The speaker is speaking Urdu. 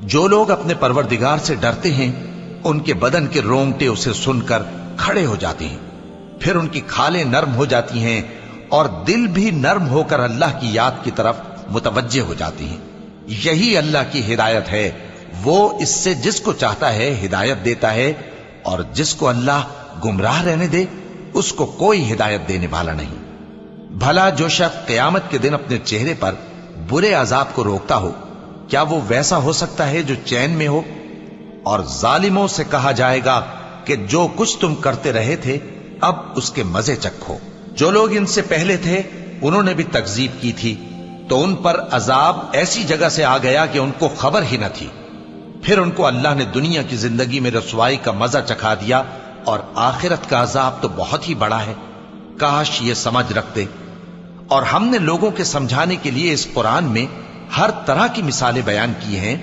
جو لوگ اپنے پروردگار سے ڈرتے ہیں ان کے بدن کے رونگٹے اسے سن کر کھڑے ہو جاتے ہیں، پھر ان کی کھالیں نرم ہو جاتی ہیں اور دل بھی نرم ہو کر اللہ کی یاد کی طرف متوجہ ہو جاتی ہیں۔ یہی اللہ کی ہدایت ہے، وہ اس سے جس کو چاہتا ہے ہدایت دیتا ہے، اور جس کو اللہ گمراہ رہنے دے اس کو کوئی ہدایت دینے والا نہیں۔ بھلا جو شخص قیامت کے دن اپنے چہرے پر برے عذاب کو روکتا ہو، کیا وہ ویسا ہو سکتا ہے جو چین میں ہو؟ اور ظالموں سے کہا جائے گا کہ جو کچھ تم کرتے رہے تھے اب اس کے مزے چکھو۔ جو لوگ ان سے پہلے تھے انہوں نے بھی تکذیب کی تھی، تو ان پر عذاب ایسی جگہ سے آ گیا کہ ان کو خبر ہی نہ تھی۔ پھر ان کو اللہ نے دنیا کی زندگی میں رسوائی کا مزہ چکھا دیا، اور آخرت کا عذاب تو بہت ہی بڑا ہے۔ کاش یہ سمجھ رکھتے۔ اور ہم نے لوگوں کے سمجھانے کے لیے اس قرآن میں ہر طرح کی مثالیں بیان کی ہیں